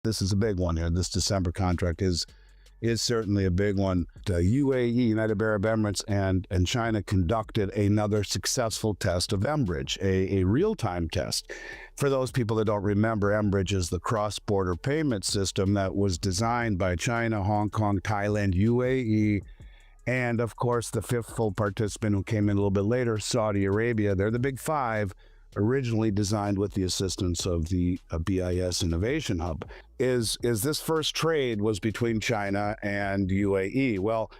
This is a big one here. This December contract is certainly a big one. The UAE, United Arab Emirates, and China conducted another successful test of mBridge, a real-time test. For those people that don't remember, mBridge is the cross-border payment system that was designed by China, Hong Kong, Thailand, UAE, and of course the fifth full participant who came in a little bit later, Saudi Arabia. They're the big five, originally designed with the assistance of the BIS Innovation Hub. Is this first trade was between China and UAE. Well,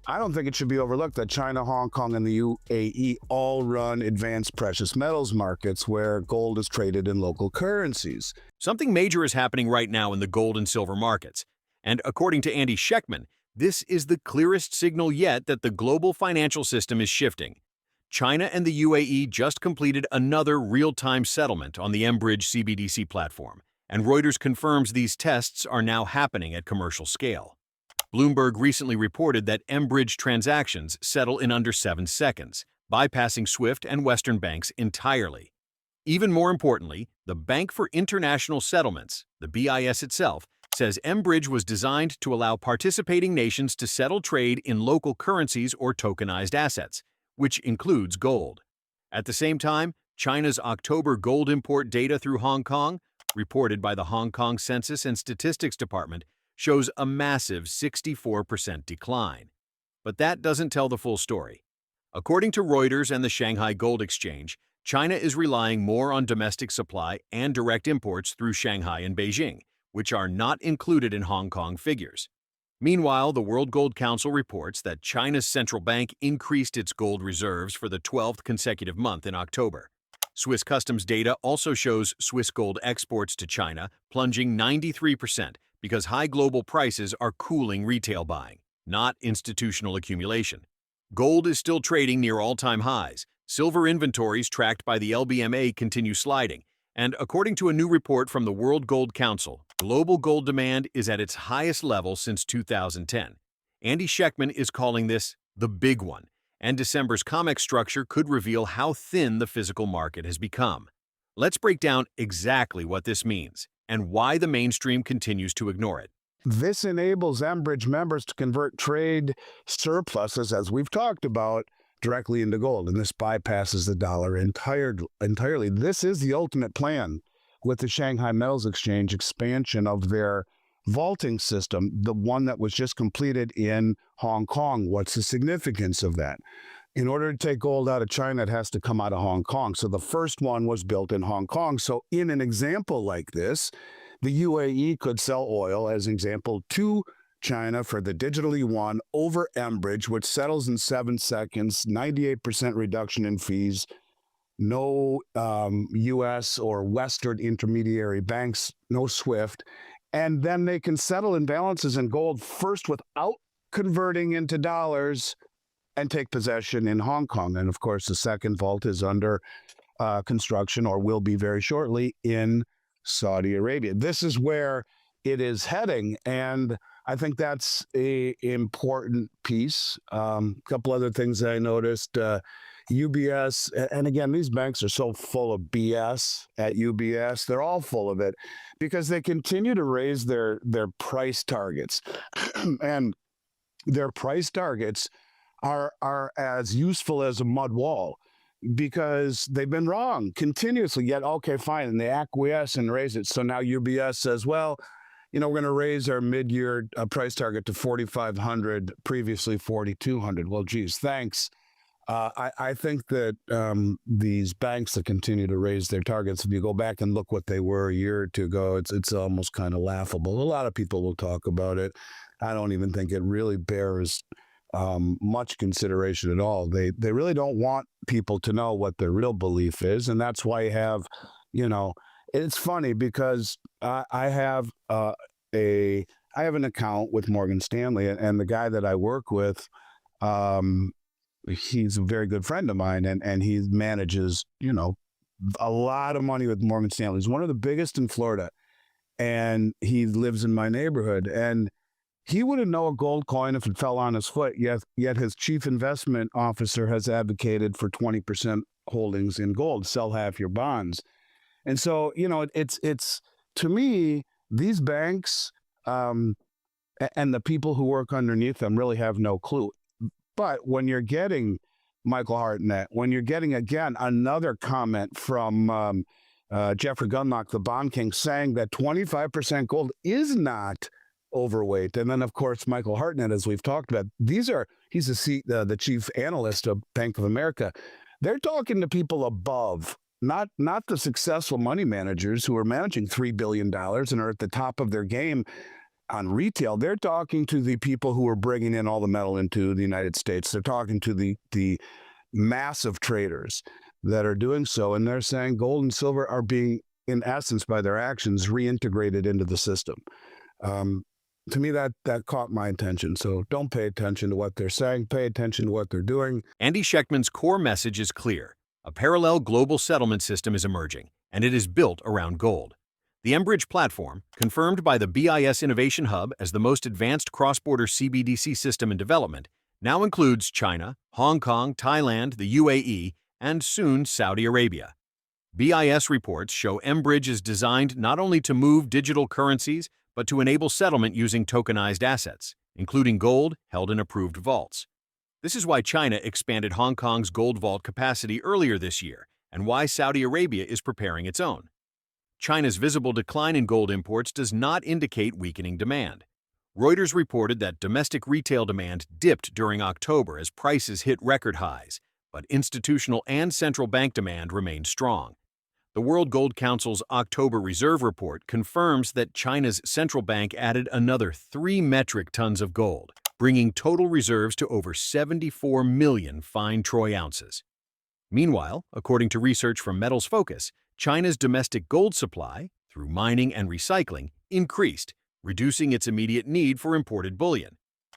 I don't think it should be overlooked that China, Hong Kong, and the UAE all run advanced precious metals markets where gold is traded in local currencies. Something major is happening right now in the gold and silver markets. And according to Andy Schectman, this is the clearest signal yet that the global financial system is shifting. China and the UAE just completed another real-time settlement on the mBridge CBDC platform, and Reuters confirms these tests are now happening at commercial scale. Bloomberg recently reported that mBridge transactions settle in under 7 seconds, bypassing SWIFT and Western banks entirely. Even more importantly, the Bank for International Settlements, the BIS itself, says mBridge was designed to allow participating nations to settle trade in local currencies or tokenized assets, which includes gold. At the same time, China's October gold import data through Hong Kong, reported by the Hong Kong Census and Statistics Department, shows a massive 64% decline. But that doesn't tell the full story. According to Reuters and the Shanghai Gold Exchange, China is relying more on domestic supply and direct imports through Shanghai and Beijing, which are not included in Hong Kong figures. Meanwhile, the World Gold Council reports that China's central bank increased its gold reserves for the 12th consecutive month in October. Swiss customs data also shows Swiss gold exports to China plunging 93% because high global prices are cooling retail buying, not institutional accumulation. Gold is still trading near all-time highs. Silver inventories tracked by the LBMA continue sliding. And according to a new report from the World Gold Council, global gold demand is at its highest level since 2010. Andy Schectman is calling this the big one, and December's COMEX structure could reveal how thin the physical market has become. Let's break down exactly what this means and why the mainstream continues to ignore it. This enables mBridge members to convert trade surpluses, as we've talked about, directly into gold, and this bypasses the dollar entirely. This is the ultimate plan with the Shanghai Metals Exchange expansion of their vaulting system, the one that was just completed in Hong Kong. What's the significance of that? In order to take gold out of China, it has to come out of Hong Kong. So the first one was built in Hong Kong. So in an example like this, the UAE could sell oil, as an example, to China for the digital yuan over mBridge, which settles in 7 seconds, 98% reduction in fees, no U.S. or Western intermediary banks, no SWIFT, and then they can settle imbalances in gold first without converting into dollars and take possession in Hong Kong. And of course, the second vault is under construction, or will be very shortly, in Saudi Arabia. This is where it is heading, and I think that's an important piece. A couple other things that I noticed. UBS, and again, these banks are so full of BS at UBS. They're all full of it because they continue to raise their price targets. And their price targets are as useful as a mud wall because they've been wrong continuously. Yet, okay, fine, and they acquiesce and raise it. So now UBS says, well, we're going to raise our mid-year price target to 4,500, previously 4,200. Well, geez, thanks. I think that these banks that continue to raise their targets, if you go back and look what they were a year or two ago, it's almost kind of laughable. A lot of people will talk about it. I don't even think it really bears much consideration at all. They really don't want people to know what their real belief is, and that's why you have, it's funny because I have an account with Morgan Stanley, and the guy that I work with, he's a very good friend of mine, and he manages, a lot of money with Morgan Stanley. He's one of the biggest in Florida, and he lives in my neighborhood, and he wouldn't know a gold coin if it fell on his foot, yet his chief investment officer has advocated for 20% holdings in gold, sell half your bonds. And so, it's to me, these banks and the people who work underneath them really have no clue. But when you're getting Michael Hartnett, when you're getting, again, another comment from Jeffrey Gundlach, the bond king, saying that 25% gold is not overweight. And then, of course, Michael Hartnett, as we've talked about, he's the chief analyst of Bank of America. They're talking to people above, not the successful money managers who are managing $3 billion and are at the top of their game on retail. They're talking to the people who are bringing in all the metal into the United States. They're talking to the massive traders that are doing so. And they're saying gold and silver are being, in essence, by their actions, reintegrated into the system. To me, that caught my attention. So don't pay attention to what they're saying. Pay attention to what they're doing. Andy Schectman's core message is clear. A parallel global settlement system is emerging, and it is built around gold. The mBridge platform, confirmed by the BIS Innovation Hub as the most advanced cross-border CBDC system in development, now includes China, Hong Kong, Thailand, the UAE, and soon Saudi Arabia. BIS reports show mBridge is designed not only to move digital currencies, but to enable settlement using tokenized assets, including gold held in approved vaults. This is why China expanded Hong Kong's gold vault capacity earlier this year, and why Saudi Arabia is preparing its own. China's visible decline in gold imports does not indicate weakening demand. Reuters reported that domestic retail demand dipped during October as prices hit record highs, but institutional and central bank demand remained strong. The World Gold Council's October Reserve Report confirms that China's central bank added another 3 metric tons of gold, bringing total reserves to over 74 million fine troy ounces. Meanwhile, according to research from Metals Focus, China's domestic gold supply, through mining and recycling, increased, reducing its immediate need for imported bullion.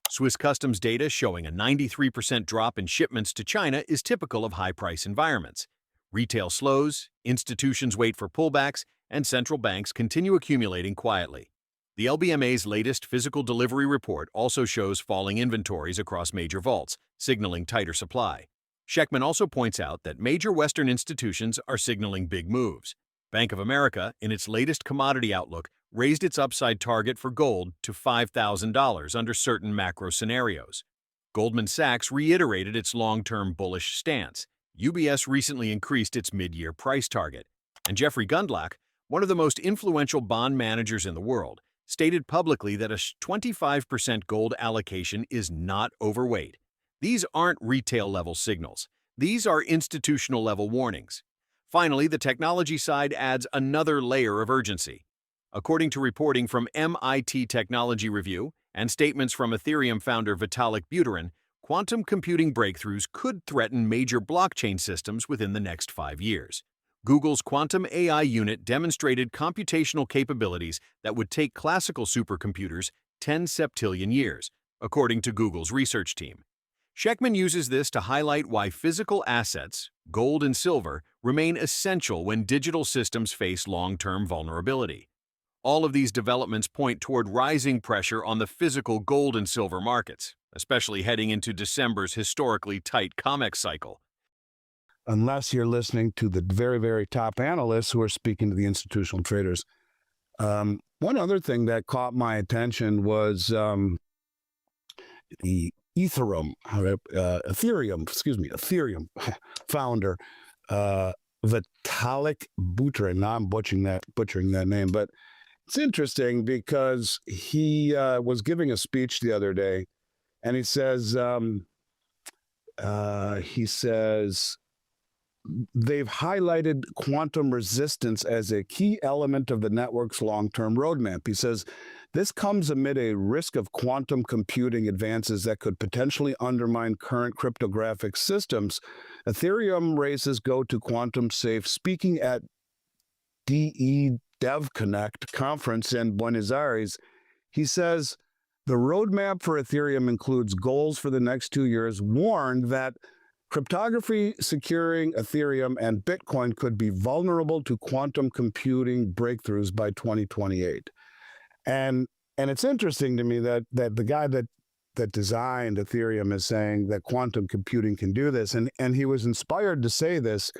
Swiss customs data showing a 93% drop in shipments to China is typical of high-price environments. Retail slows, institutions wait for pullbacks, and central banks continue accumulating quietly. The LBMA's latest physical delivery report also shows falling inventories across major vaults, signaling tighter supply. Schectman also points out that major Western institutions are signaling big moves. Bank of America, in its latest commodity outlook, raised its upside target for gold to $5,000 under certain macro scenarios. Goldman Sachs reiterated its long-term bullish stance. UBS recently increased its mid-year price target. And Jeffrey Gundlach, one of the most influential bond managers in the world, stated publicly that a 25% gold allocation is not overweight. These aren't retail-level signals. These are institutional-level warnings. Finally, the technology side adds another layer of urgency. According to reporting from MIT Technology Review and statements from Ethereum founder Vitalik Buterin, quantum computing breakthroughs could threaten major blockchain systems within the next 5 years. Google's quantum AI unit demonstrated computational capabilities that would take classical supercomputers 10 septillion years, according to Google's research team. Schectman uses this to highlight why physical assets, gold and silver, remain essential when digital systems face long-term vulnerability. All of these developments point toward rising pressure on the physical gold and silver markets, especially heading into December's historically tight COMEX cycle. Unless you're listening to the very, very top analysts who are speaking to the institutional traders. One other thing that caught my attention was the Ethereum founder, Vitalik Buterin. Now I'm butchering that name, but it's interesting because he was giving a speech the other day, and he says they've highlighted quantum resistance as a key element of the network's long-term roadmap. He says, this comes amid a risk of quantum computing advances that could potentially undermine current cryptographic systems. Ethereum races go to quantum safe. Speaking at DE DevConnect conference in Buenos Aires, he says, the roadmap for Ethereum includes goals for the next 2 years, warned that cryptography securing Ethereum and Bitcoin could be vulnerable to quantum computing breakthroughs by 2028. And it's interesting to me that the guy that designed Ethereum is saying that quantum computing can do this. And he was inspired to say this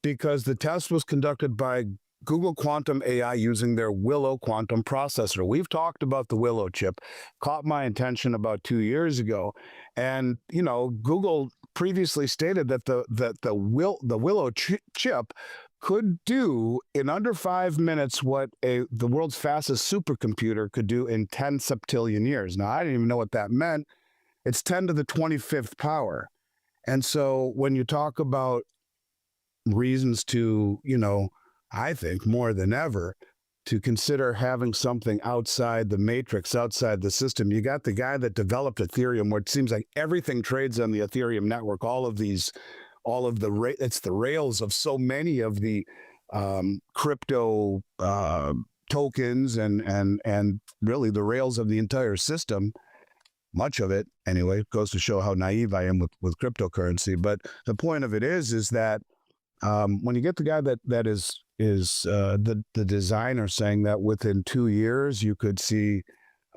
because the test was conducted by Google Quantum AI using their Willow quantum processor. We've talked about the Willow chip, caught my attention about 2 years ago. And, Google previously stated that the Willow chip could do in under 5 minutes what the world's fastest supercomputer could do in 10 septillion years. Now, I didn't even know what that meant. It's 10 to the 25th power. And so when you talk about reasons to, I think more than ever, to consider having something outside the matrix, outside the system. You got the guy that developed Ethereum, where it seems like everything trades on the Ethereum network. It's the rails of so many of the crypto tokens and really the rails of the entire system. Much of it, anyway, goes to show how naive I am with cryptocurrency. But the point of it is that when you get the guy that is the designer saying that within 2 years you could see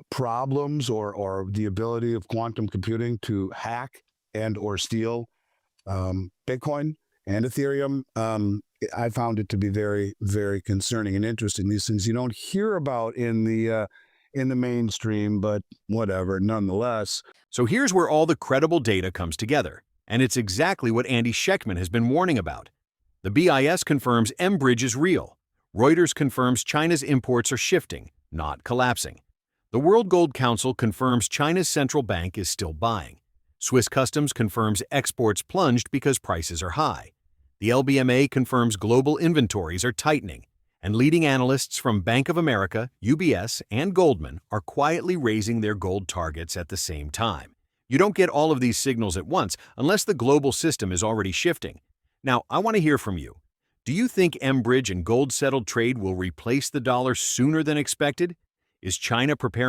problems or the ability of quantum computing to hack and or steal Bitcoin and Ethereum, I found it to be very, very concerning and interesting. These things you don't hear about in the mainstream, but whatever, nonetheless. So here's where all the credible data comes together, and it's exactly what Andy Schectman has been warning about. The BIS confirms mBridge is real. Reuters confirms China's imports are shifting, not collapsing. The World Gold Council confirms China's central bank is still buying. Swiss Customs confirms exports plunged because prices are high. The LBMA confirms global inventories are tightening. And leading analysts from Bank of America, UBS, and Goldman are quietly raising their gold targets at the same time. You don't get all of these signals at once unless the global system is already shifting. Now, I want to hear from you. Do you think mBridge and gold-settled trade will replace the dollar sooner than expected? Is China preparing